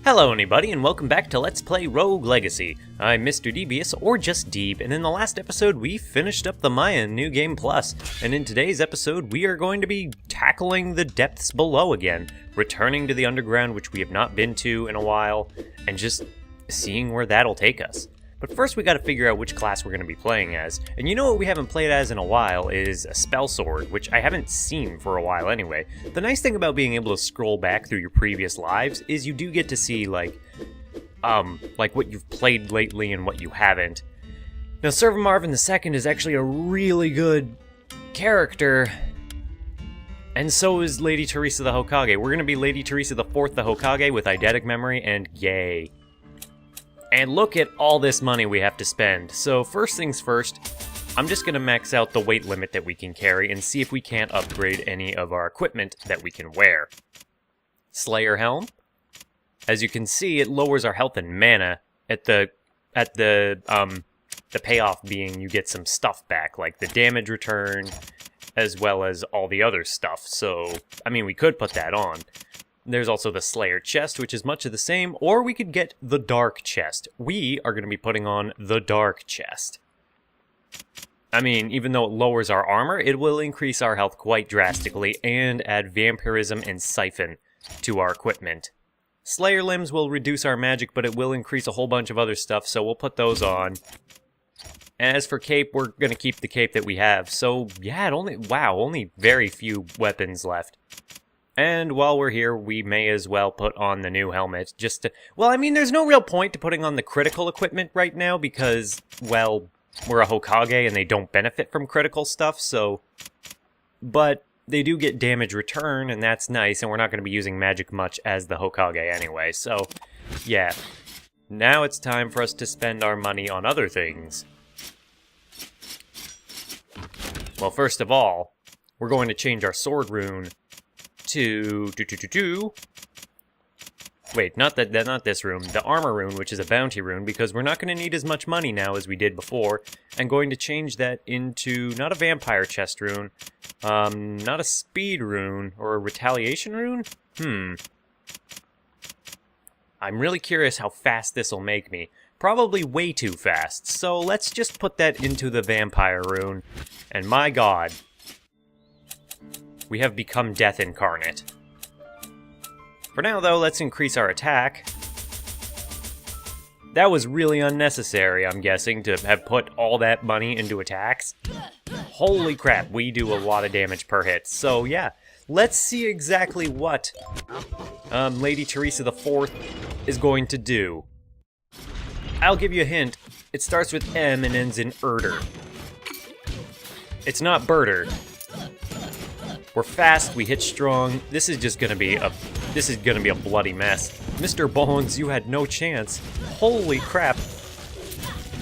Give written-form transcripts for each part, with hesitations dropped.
Hello anybody and welcome back to Let's Play Rogue Legacy. I'm Mr. Devious, or just Deeb, and in the last episode we finished up the Mayan New Game Plus, and in today's episode we are going to be tackling the depths below again, returning to the underground which we have not been to in a while, and just seeing where that'll take us. But first we gotta figure out which class we're gonna be playing as, and you know what we haven't played as in a while is a spell sword, which I haven't seen for a while anyway. The nice thing about being able to scroll back through your previous lives is you do get to see like what you've played lately and what you haven't. Now Server Marvin II is actually a really good character, and so is Lady Teresa the Hokage. We're gonna be Lady Teresa the Fourth the Hokage with eidetic memory, and yay. And look at all this money we have to spend. So first things first, I'm just going to max out the weight limit that we can carry and see if we can't upgrade any of our equipment that we can wear. Slayer Helm. As you can see, it lowers our health and mana at the payoff being you get some stuff back, like the damage return, as well as all the other stuff. So, I mean, we could put that on. There's also the Slayer chest, which is much of the same, or we could get the Dark chest. We are going to be putting on the Dark chest. I mean, even though it lowers our armor, it will increase our health quite drastically and add vampirism and siphon to our equipment. Slayer limbs will reduce our magic, but it will increase a whole bunch of other stuff, so we'll put those on. As for cape, we're going to keep the cape that we have. So, yeah, only very few weapons left. And while we're here, we may as well put on the new helmet, just to... Well, I mean, there's no real point to putting on the critical equipment right now, because, well, we're a Hokage and they don't benefit from critical stuff, so... But they do get damage return, and that's nice, and we're not going to be using magic much as the Hokage anyway, so... Yeah. Now it's time for us to spend our money on other things. Well, first of all, we're going to change our sword rune to wait, not this rune, the armor rune, which is a bounty rune, because we're not going to need as much money now as we did before, and going to change that into not a vampire chest rune, not a speed rune, or a retaliation rune? I'm really curious how fast this will make me. Probably way too fast, so let's just put that into the vampire rune, and my god, we have become Death Incarnate. For now, though, let's increase our attack. That was really unnecessary, I'm guessing, to have put all that money into attacks. Holy crap, we do a lot of damage per hit. So, yeah, let's see exactly what Lady Teresa the Fourth is going to do. I'll give you a hint. It starts with M and ends in Erder. It's not Birder. We're fast, we hit strong. This is just gonna be a bloody mess. Mr. Bones, you had no chance. Holy crap.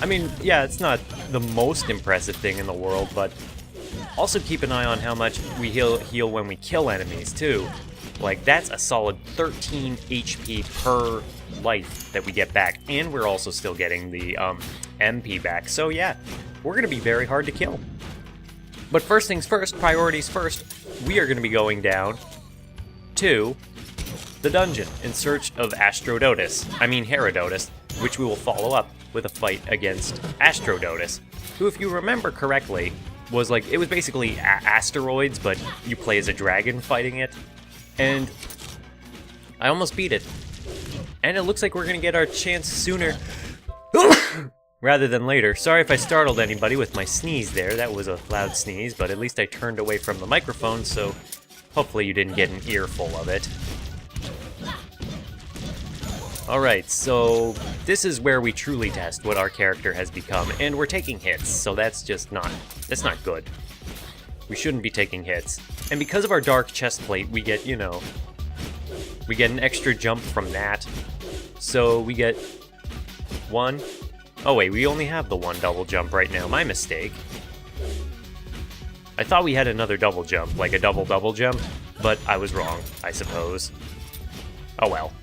I mean, yeah, it's not the most impressive thing in the world, but also keep an eye on how much we heal when we kill enemies too. Like, that's a solid 13 HP per life that we get back, and we're also still getting the MP back. So yeah, we're gonna be very hard to kill. But first things first, priorities first, we are going to be going down to the dungeon in search of Herodotus, which we will follow up with a fight against Astrodotus, who, if you remember correctly, was like, it was basically asteroids, but you play as a dragon fighting it, and I almost beat it. And it looks like we're going to get our chance sooner rather than later. Sorry if I startled anybody with my sneeze there. That was a loud sneeze, but at least I turned away from the microphone, so hopefully you didn't get an earful of it. Alright, so this is where we truly test what our character has become, and we're taking hits, so that's not good. We shouldn't be taking hits. And because of our dark chest plate, we get, you know, we get an extra jump from that. So we get one... Oh wait, we only have the one double jump right now. My mistake. I thought we had another double jump, like a double jump, but I was wrong, I suppose. Oh well.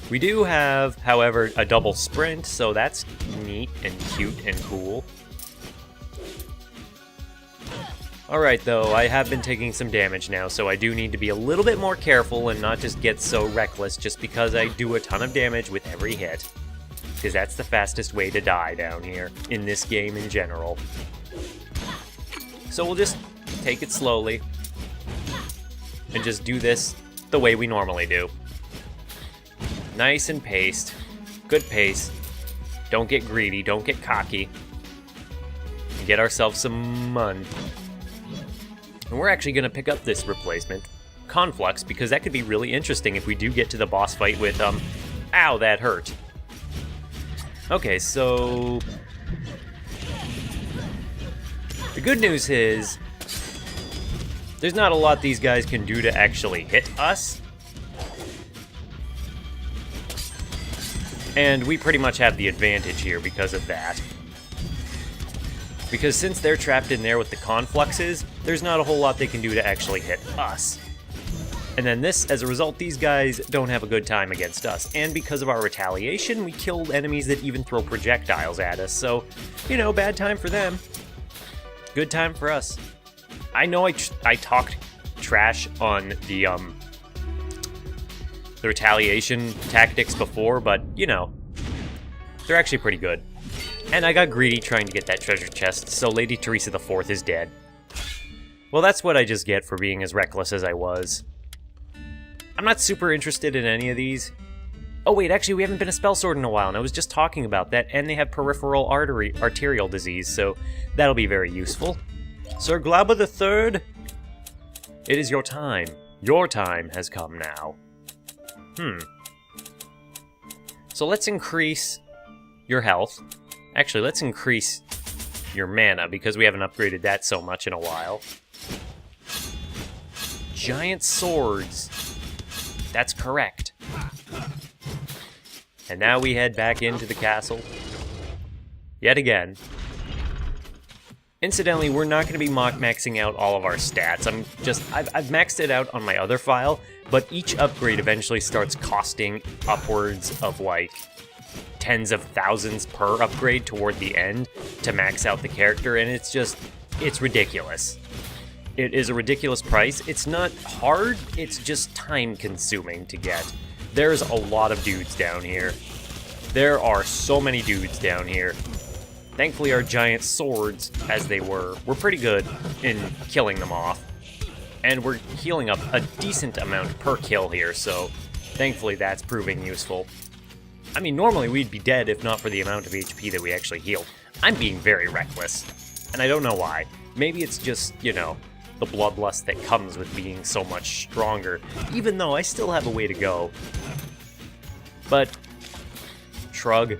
We do have, however, a double sprint, so that's neat and cute and cool. Alright though, I have been taking some damage now, so I do need to be a little bit more careful and not just get so reckless just because I do a ton of damage with every hit. Because that's the fastest way to die down here, in this game in general. So we'll just take it slowly, and just do this the way we normally do. Nice and paced, good pace, don't get greedy, don't get cocky, and get ourselves some mun. And we're actually going to pick up this replacement, Conflux, because that could be really interesting if we do get to the boss fight with, ow, that hurt. Okay, so... the good news is, there's not a lot these guys can do to actually hit us. And we pretty much have the advantage here because of that. Because since they're trapped in there with the Confluxes, there's not a whole lot they can do to actually hit us. And then as a result, these guys don't have a good time against us. And because of our retaliation, we killed enemies that even throw projectiles at us. So, you know, bad time for them. Good time for us. I know I talked trash on the retaliation tactics before, but, you know, they're actually pretty good. And I got greedy trying to get that treasure chest, so Lady Teresa IV is dead. Well, that's what I just get for being as reckless as I was. I'm not super interested in any of these. Oh wait, actually we haven't been a spell sword in a while, and I was just talking about that, and they have peripheral arterial disease, so that'll be very useful. Sir Glauber III, it is your time. Your time has come now. So let's increase your health. Actually, let's increase your mana, because we haven't upgraded that so much in a while. Giant swords. That's correct. And now we head back into the castle. Yet again. Incidentally, we're not going to be maxing out all of our stats. I've maxed it out on my other file, but each upgrade eventually starts costing upwards of like tens of thousands per upgrade toward the end to max out the character, and it's ridiculous. It is a ridiculous price. It's not hard, it's just time consuming to get. There's a lot of dudes down here. There are so many dudes down here. Thankfully our giant swords, as they were pretty good in killing them off. And we're healing up a decent amount per kill here, so thankfully that's proving useful. I mean, normally we'd be dead if not for the amount of HP that we actually healed. I'm being very reckless, and I don't know why. Maybe it's just, you know, the bloodlust that comes with being so much stronger, even though I still have a way to go. But, shrug.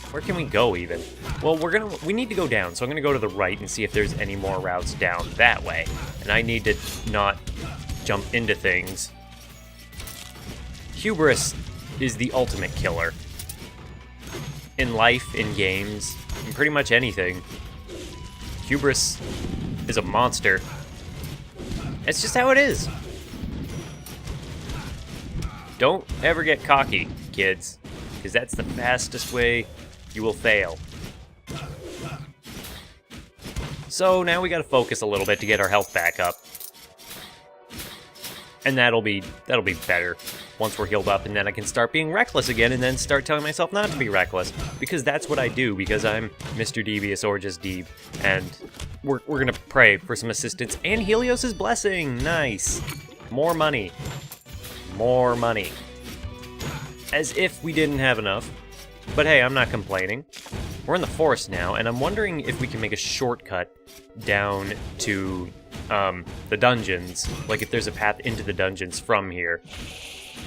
Where can we go, even? Well, we need to go down, so I'm gonna go to the right and see if there's any more routes down that way. And I need to not jump into things. Hubris is the ultimate killer. In life, in games, in pretty much anything. Hubris is a monster. It's just how it is. Don't ever get cocky, kids, because that's the fastest way you will fail. So now we gotta focus a little bit to get our health back up. And that'll be better once we're healed up, and then I can start being reckless again and then start telling myself not to be reckless, because that's what I do, because I'm Mr. Devious or just Deeb, and we're gonna pray for some assistance and Helios' blessing. Nice. More money. More money. As if we didn't have enough. But hey, I'm not complaining. We're in the forest now, and I'm wondering if we can make a shortcut down to the dungeons. Like if there's a path into the dungeons from here.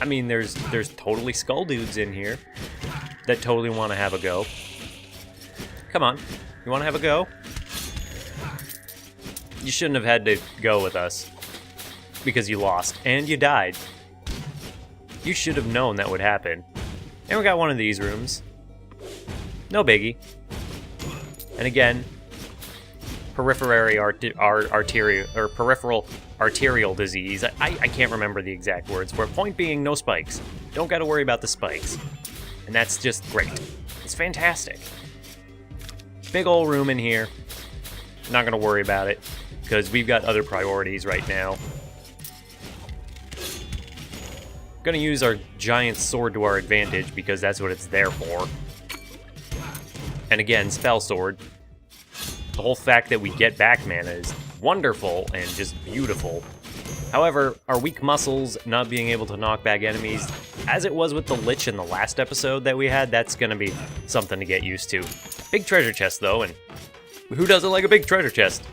I mean, there's totally skull dudes in here that totally want to have a go. Come on, you want to have a go? You shouldn't have had to go with us because you lost and you died. You should have known that would happen. And we got one of these rooms. No biggie. And again, peripheral arterial disease. I can't remember the exact words for it. Point being, no spikes. Don't gotta worry about the spikes. And that's just great. It's fantastic. Big ol' room in here. Not gonna worry about it, because we've got other priorities right now. Gonna use our giant sword to our advantage, because that's what it's there for. And again, spell sword. The whole fact that we get back mana is wonderful and just beautiful. However, our weak muscles not being able to knock back enemies, as it was with the Lich in the last episode that we had, that's gonna be something to get used to. Big treasure chest though, and who doesn't like a big treasure chest?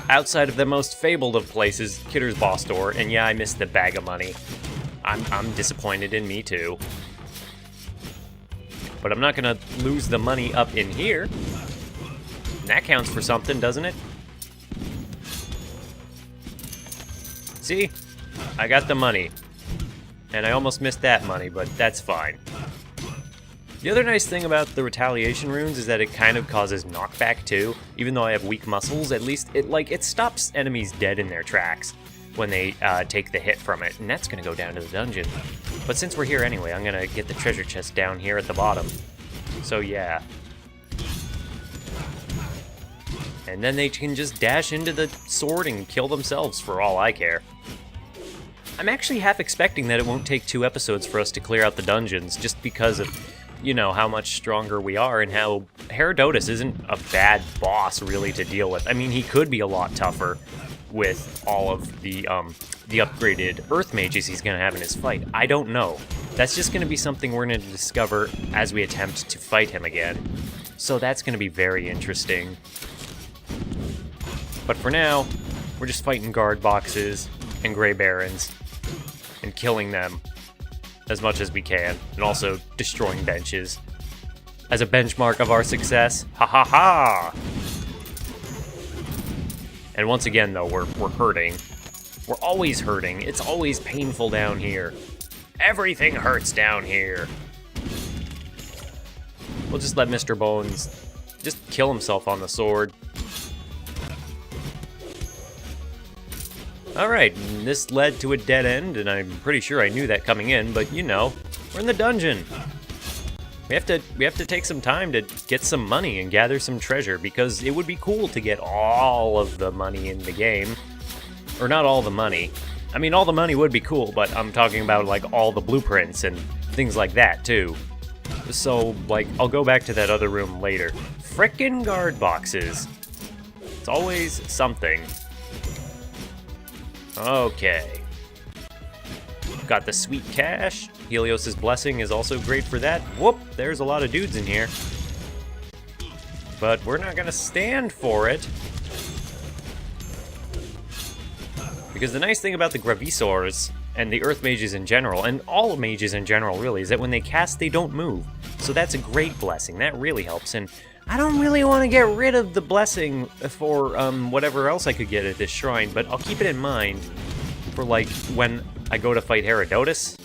Outside of the most fabled of places, Kitter's Boss Door, and yeah, I missed the bag of money. I'm disappointed in me too. But I'm not gonna lose the money up in here. That counts for something, doesn't it? See? I got the money. And I almost missed that money, but that's fine. The other nice thing about the retaliation runes is that it kind of causes knockback too. Even though I have weak muscles, at least it stops enemies dead in their tracks when they take the hit from it, and that's gonna go down to the dungeon. But since we're here anyway, I'm gonna get the treasure chest down here at the bottom. So yeah. And then they can just dash into the sword and kill themselves for all I care. I'm actually half expecting that it won't take 2 episodes for us to clear out the dungeons, just because of, you know, how much stronger we are and how Herodotus isn't a bad boss really to deal with. I mean, he could be a lot tougher with all of the upgraded Earth Mages he's going to have in his fight. I don't know. That's just going to be something we're going to discover as we attempt to fight him again. So that's going to be very interesting. But for now, we're just fighting guard boxes and Grey Barons and killing them as much as we can, and also destroying benches as a benchmark of our success. Ha ha ha! And once again, though, we're hurting. We're always hurting. It's always painful down here. Everything hurts down here. We'll just let Mr. Bones just kill himself on the sword. Alright, this led to a dead end, and I'm pretty sure I knew that coming in, but you know, we're in the dungeon. We have to take some time to get some money and gather some treasure, because it would be cool to get all of the money in the game. Or not all the money. I mean, all the money would be cool, but I'm talking about, like, all the blueprints and things like that, too. So, like, I'll go back to that other room later. Frickin' guard boxes. It's always something. Okay. Got the sweet cash. Helios' blessing is also great for that. Whoop, there's a lot of dudes in here. But we're not gonna stand for it. Because the nice thing about the Gravisors and the Earth Mages in general, and all mages in general really, is that when they cast, they don't move. So that's a great blessing. That really helps. And I don't really want to get rid of the blessing for whatever else I could get at this shrine, but I'll keep it in mind for, like, when I go to fight Herodotus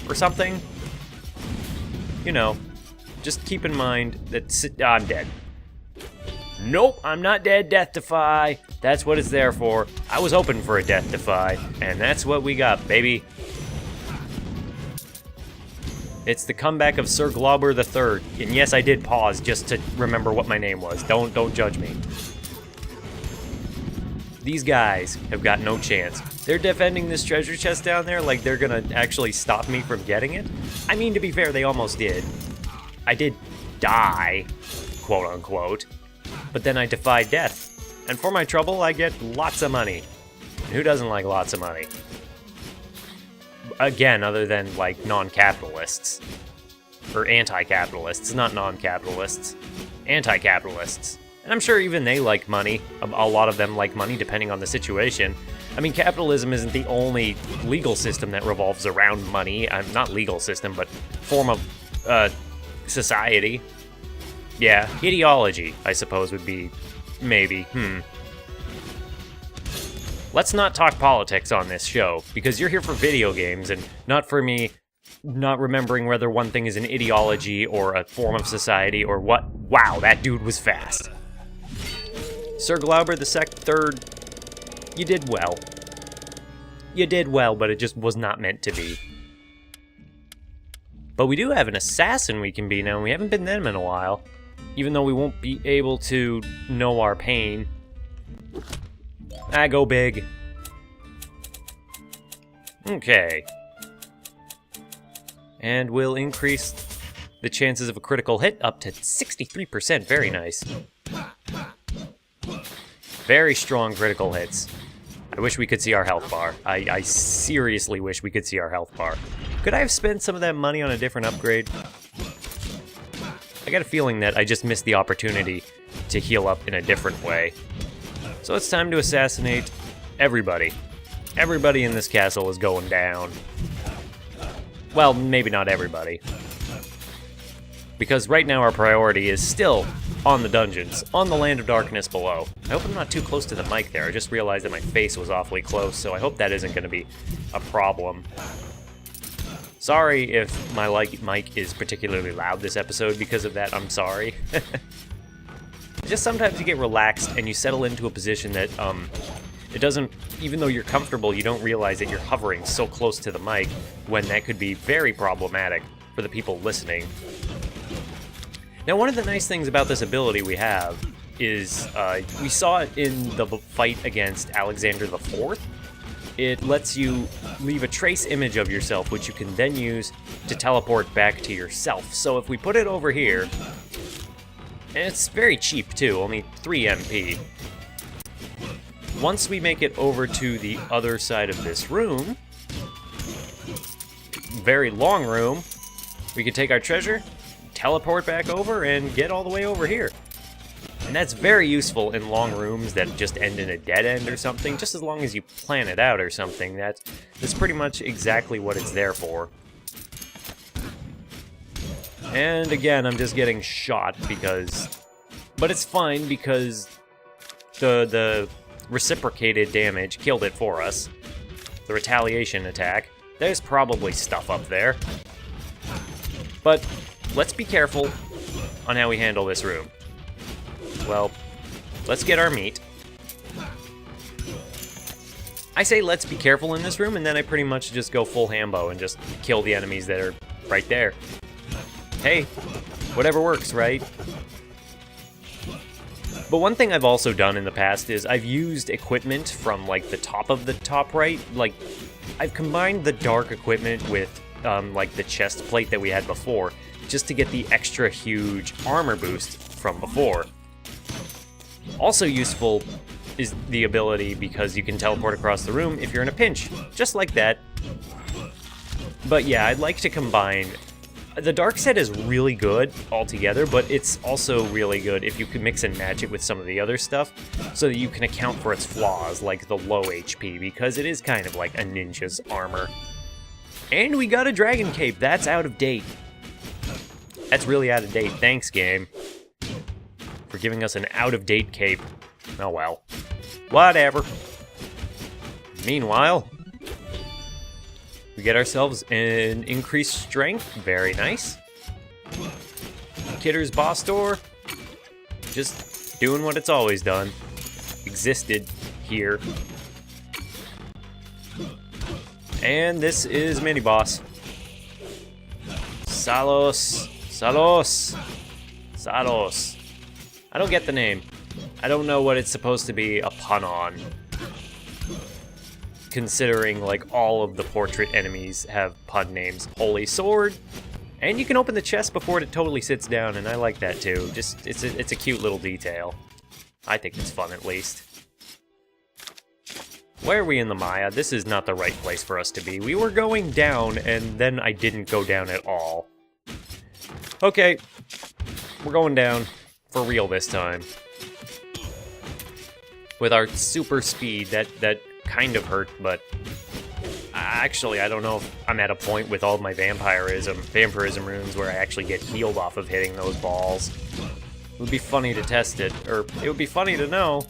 or something. You know, just keep in mind that I'm dead. Nope, I'm not dead, Death Defy. That's what it's there for. I was hoping for a Death Defy, and that's what we got, baby. It's the comeback of Sir Glauber III. And yes, I did pause just to remember what my name was. Don't judge me. These guys have got no chance. They're defending this treasure chest down there like they're gonna actually stop me from getting it. I mean, to be fair, they almost did. I did die, quote unquote. But then I defied death. And for my trouble, I get lots of money. And who doesn't like lots of money? Again, other than, like, non-capitalists. Or anti-capitalists, not non-capitalists. Anti-capitalists. And I'm sure even they like money. A lot of them like money, depending on the situation. I mean, capitalism isn't the only legal system that revolves around money. Not legal system, but form of society. Yeah, ideology, I suppose, would be maybe. Let's not talk politics on this show, because you're here for video games, and not for me not remembering whether one thing is an ideology or a form of society or what. Wow, that dude was fast. Sir Glauber III, you did well. You did well, but it just was not meant to be. But we do have an assassin we can be now, and we haven't been them in a while. Even though we won't be able to know our pain. Go big. Okay. And we'll increase the chances of a critical hit up to 63%. Very nice. Very strong critical hits. I wish we could see our health bar. I seriously wish we could see our health bar. Could I have spent some of that money on a different upgrade? I got a feeling that I just missed the opportunity to heal up in a different way. So it's time to assassinate everybody. Everybody in this castle is going down. Well, maybe not everybody. Because right now our priority is still on the dungeons, on the Land of Darkness below. I hope I'm not too close to the mic there. I just realized that my face was awfully close, so I hope that isn't going to be a problem. Sorry if my mic is particularly loud this episode. Because of that, I'm sorry. Just sometimes you get relaxed and you settle into a position that, it doesn't, even though you're comfortable, you don't realize that you're hovering so close to the mic when that could be very problematic for the people listening. Now, one of the nice things about this ability we have is, we saw it in the fight against Alexander IV. It lets you leave a trace image of yourself, which you can then use to teleport back to yourself. So if we put it over here, and it's very cheap too, only 3 MP. Once we make it over to the other side of this room, very long room, we can take our treasure, teleport back over, and get all the way over here. And that's very useful in long rooms that just end in a dead end or something, just as long as you plan it out or something. That's pretty much exactly what it's there for. And again, I'm just getting shot because... But it's fine because the reciprocated damage killed it for us. The retaliation attack. There's probably stuff up there. But let's be careful on how we handle this room. Well, let's get our meat. I say let's be careful in this room, and then I pretty much just go full Hambo and just kill the enemies that are right there. Hey, whatever works, right? But one thing I've also done in the past is I've used equipment from, like, the top of the top right. Like, I've combined the dark equipment with, like, the chest plate that we had before, just to get the extra huge armor boost from before. Also useful is the ability because you can teleport across the room if you're in a pinch, just like that. But yeah, I'd like to combine... The dark set is really good altogether, but it's also really good if you can mix and match it with some of the other stuff, so that you can account for its flaws, like the low HP, because it is kind of like a ninja's armor. And we got a dragon cape, that's out of date. That's really out of date, thanks game. For giving us an out-of-date cape. Oh well. Whatever. Meanwhile, we get ourselves an increased strength. Very nice. Kidder's boss door. Just doing what it's always done. Existed here. And this is mini-boss. Salos. Salos. Salos. I don't get the name. I don't know what it's supposed to be a pun on. Considering, like, all of the portrait enemies have pun names. Holy Sword. And you can open the chest before it totally sits down, and I like that too. Just, it's a cute little detail. I think it's fun, at least. Where are we in the Maya? This is not the right place for us to be. We were going down, and then I didn't go down at all. Okay. We're going down. For real this time. With our super speed, that kind of hurt, but... Actually, I don't know if I'm at a point with all of my vampirism runes where I actually get healed off of hitting those balls. It would be funny to test it, or it would be funny to know,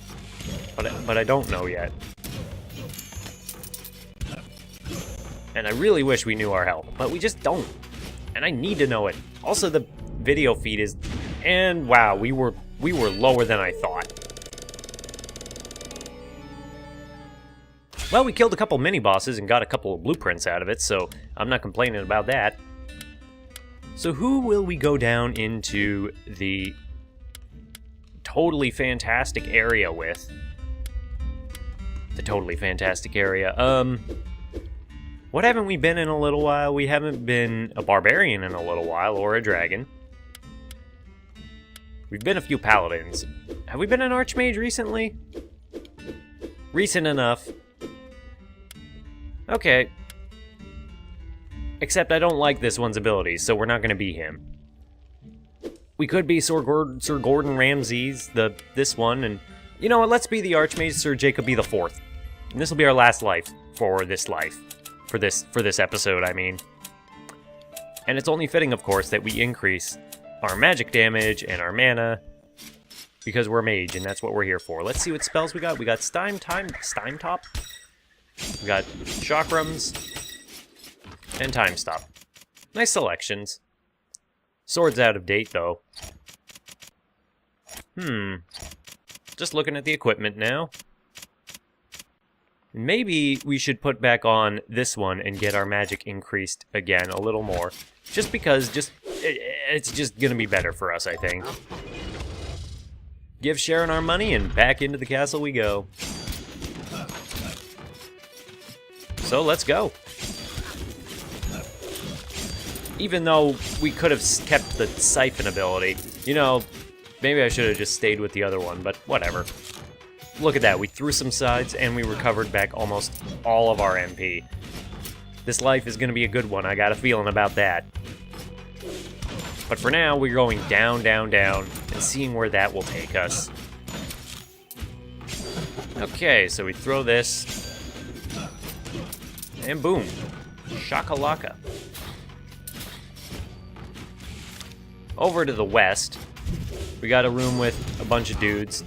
but I don't know yet. And I really wish we knew our health, but we just don't. And I need to know it. Also, the video feed is... And wow, we were lower than I thought. Well, we killed a couple mini-bosses and got a couple of blueprints out of it, so I'm not complaining about that. So who will we go down into the totally fantastic area with. The totally fantastic area. What haven't we been in a little while? We haven't been a barbarian in a little while, or a dragon. We've been a few paladins. Have we been an archmage recently? Recent enough. Okay. Except I don't like this one's abilities, so we're not gonna be him. We could be Sir Gordon Ramsay's, this one, and you know what, let's be the archmage, Sir Jacob be the fourth. And this will be our last life for this life. For this episode, I mean. And it's only fitting, of course, that we increase our magic damage and our mana, because we're mage, and that's what we're here for. Let's see what spells we got. We got Stime Top. We got Chakrams. And Time Stop. Nice selections. Sword's out of date, though. Just looking at the equipment now. Maybe we should put back on this one and get our magic increased again a little more. Just because, it's just gonna be better for us, I think. Give Sharon our money and back into the castle we go. So let's go. Even though we could have kept the Siphon ability. You know, maybe I should have just stayed with the other one, but whatever. Look at that, we threw some sides and we recovered back almost all of our MP. This life is gonna be a good one, I got a feeling about that. But for now, we're going down, down, down, and seeing where that will take us. Okay, so we throw this. And boom. Shakalaka. Over to the west, we got a room with a bunch of dudes.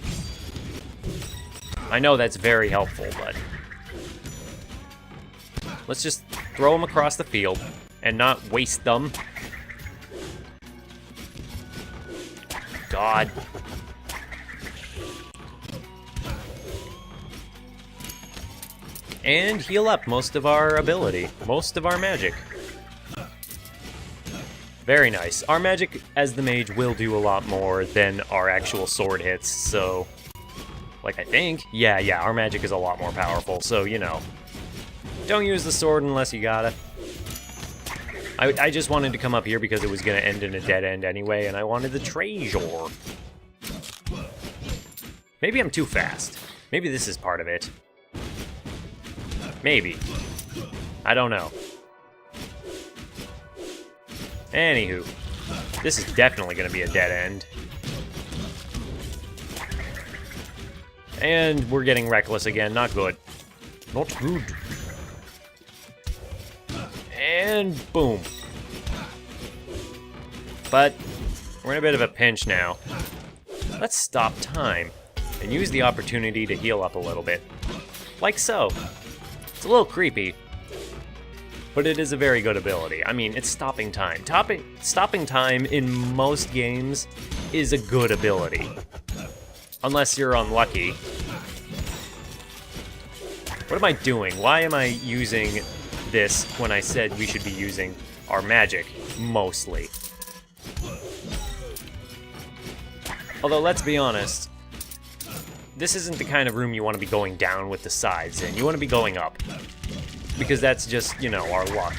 I know that's very helpful, but let's just throw them across the field and not waste them. God. And heal up most of our ability, most of our magic. Very nice. Our magic as the mage will do a lot more than our actual sword hits, so... Like, I think? Yeah, our magic is a lot more powerful, so, you know. Don't use the sword unless you gotta. I just wanted to come up here because it was gonna end in a dead end anyway, and I wanted the treasure. Maybe I'm too fast. Maybe this is part of it. Maybe. I don't know. Anywho, this is definitely gonna be a dead end. And we're getting reckless again, not good. Not good. And boom. But we're in a bit of a pinch now. Let's stop time and use the opportunity to heal up a little bit. Like so. It's a little creepy, but it is a very good ability. I mean, it's stopping time. Stopping time in most games is a good ability. Unless you're unlucky. What am I doing? Why am I using this when I said we should be using our magic, mostly? Although, let's be honest, this isn't the kind of room you want to be going down with the sides in. You want to be going up. Because that's just, you know, our luck.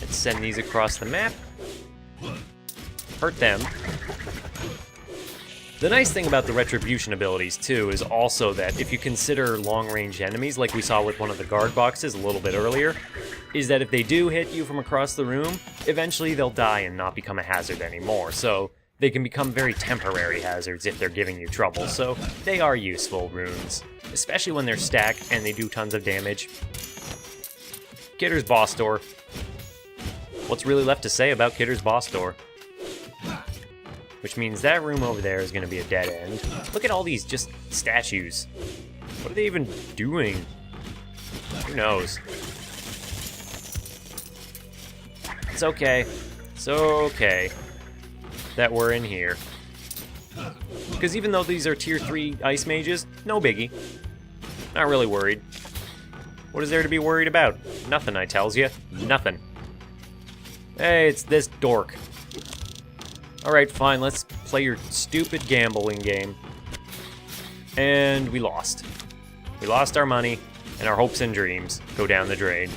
Let's send these across the map. Hurt them. The nice thing about the Retribution abilities, too, is also that if you consider long-range enemies, like we saw with one of the guard boxes a little bit earlier, is that if they do hit you from across the room, eventually they'll die and not become a hazard anymore, so they can become very temporary hazards if they're giving you trouble, so they are useful runes, especially when they're stacked and they do tons of damage. Kidder's Boss Door. What's really left to say about Kidder's Boss Door? Which means that room over there is going to be a dead end. Look at all these just statues. What are they even doing? Who knows? It's okay. It's okay that we're in here. Because even though these are tier 3 ice mages, no biggie. Not really worried. What is there to be worried about? Nothing, I tells you. Nothing. Hey, it's this dork. Alright, fine, let's play your stupid gambling game. And we lost. We lost our money, and our hopes and dreams go down the drain.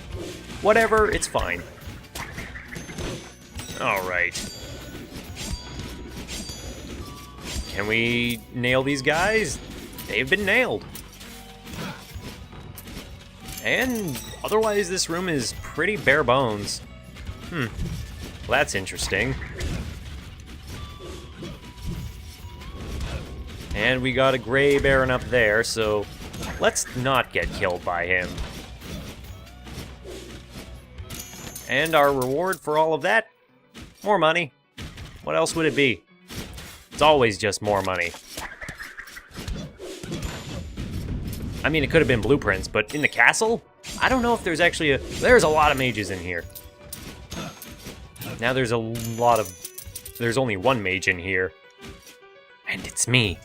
Whatever, it's fine. Alright. Can we nail these guys? They've been nailed. And otherwise, this room is pretty bare bones. Well, that's interesting. And we got a Gray Baron up there, so let's not get killed by him. And our reward for all of that? More money. What else would it be? It's always just more money. I mean, it could have been blueprints, but in the castle? I don't know if there's actually a... There's a lot of mages in here. Now there's a lot of... There's only one mage in here. And it's me.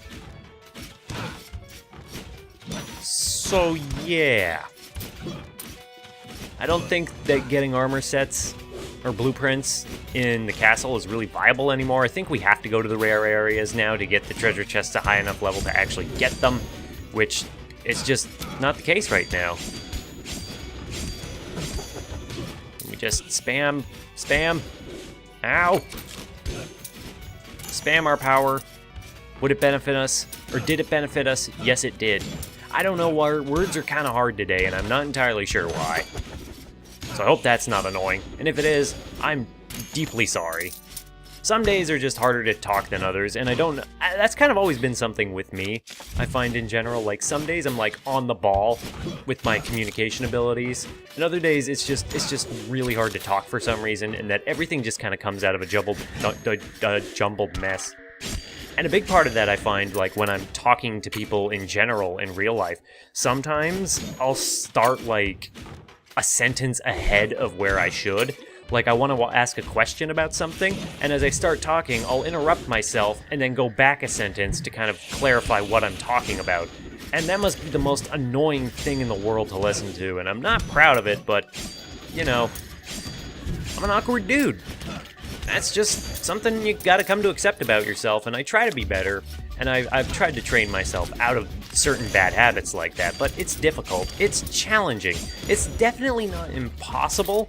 So, yeah. I don't think that getting armor sets or blueprints in the castle is really viable anymore. I think we have to go to the rare areas now to get the treasure chests to high enough level to actually get them, which is just not the case right now. We just spam, ow! Spam our power. Would it benefit us? Or did it benefit us? Yes, it did. I don't know why words are kind of hard today, and I'm not entirely sure why. So I hope that's not annoying. And if it is, I'm deeply sorry. Some days are just harder to talk than others, and that's kind of always been something with me. I find in general, like some days I'm like on the ball with my communication abilities, and other days it's just really hard to talk for some reason, and that everything just kind of comes out of a jumbled mess. And a big part of that I find, like, when I'm talking to people in general in real life, sometimes I'll start, like, a sentence ahead of where I should. Like, I want to ask a question about something, and as I start talking, I'll interrupt myself and then go back a sentence to kind of clarify what I'm talking about. And that must be the most annoying thing in the world to listen to, and I'm not proud of it, but, you know, I'm an awkward dude. That's just something you gotta come to accept about yourself, and I try to be better, and I've tried to train myself out of certain bad habits like that, but it's difficult. It's challenging. It's definitely not impossible,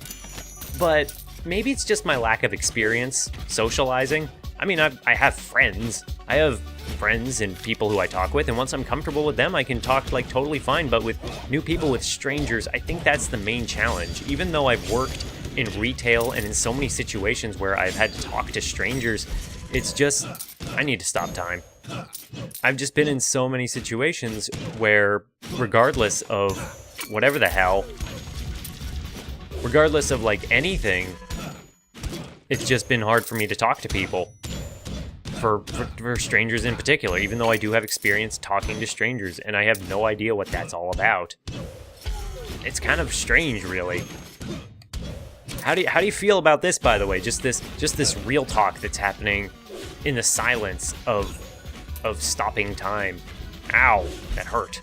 but maybe it's just my lack of experience socializing. I mean, I have friends. I have friends and people who I talk with, and once I'm comfortable with them, I can talk, like, totally fine, but with new people, with strangers, I think that's the main challenge. Even though I've worked in retail and in so many situations where I've had to talk to strangers, it's just, I need to stop time. I've just been in so many situations where, regardless of whatever the hell, regardless of, like, anything, it's just been hard for me to talk to people. For strangers in particular, even though I do have experience talking to strangers, and I have no idea what that's all about. It's kind of strange, really. How do you feel about this, by the way? Just this real talk that's happening in the silence of stopping time. Ow, that hurt.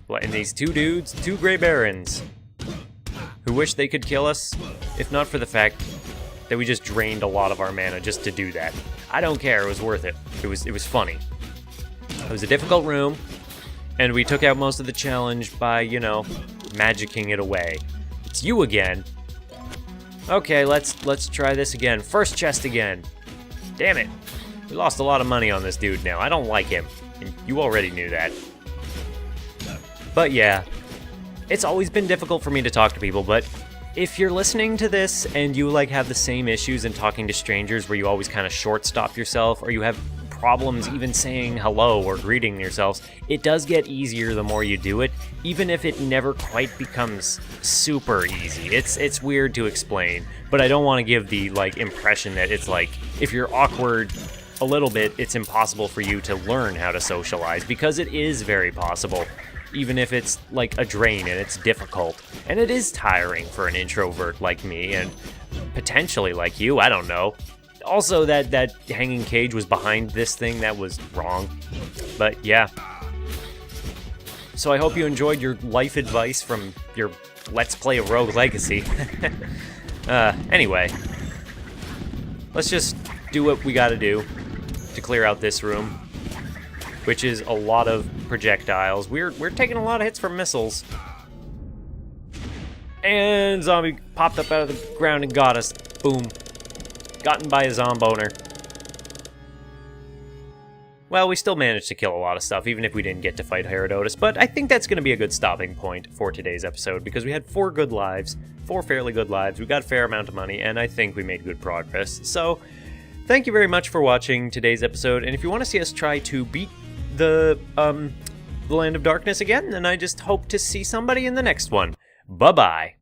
And these two dudes, two Gray Barons, who wish they could kill us, if not for the fact that we just drained a lot of our mana just to do that. I don't care, it was worth it. It was funny. It was a difficult room, and we took out most of the challenge by, you know, magicking it away. It's you again. Okay, let's try this again. First chest again. Damn it. We lost a lot of money on this dude now. I don't like him, and you already knew that. But yeah, it's always been difficult for me to talk to people, but if you're listening to this and you, like, have the same issues in talking to strangers where you always kind of short stop yourself, or you have problems even saying hello or greeting yourselves, it does get easier the more you do it, even if it never quite becomes super easy. It's weird to explain, but I don't want to give the, like, impression that it's like, if you're awkward a little bit, it's impossible for you to learn how to socialize, because it is very possible. Even if it's like a drain and it's difficult. And it is tiring for an introvert like me, and potentially like you, I don't know. Also, that hanging cage was behind this thing, that was wrong. But yeah. So I hope you enjoyed your life advice from your Let's Play a Rogue Legacy. Anyway. Let's just do what we gotta do. to clear out this room, which is a lot of projectiles. We're taking a lot of hits from missiles. And zombie popped up out of the ground and got us. Boom. Gotten by a zomboner. Well, we still managed to kill a lot of stuff, even if we didn't get to fight Herodotus, but I think that's going to be a good stopping point for today's episode, because we had 4 good lives, 4 fairly good lives, we got a fair amount of money, and I think we made good progress. So, thank you very much for watching today's episode, and if you want to see us try to beat the Land of Darkness again, then I just hope to see somebody in the next one. Bye-bye.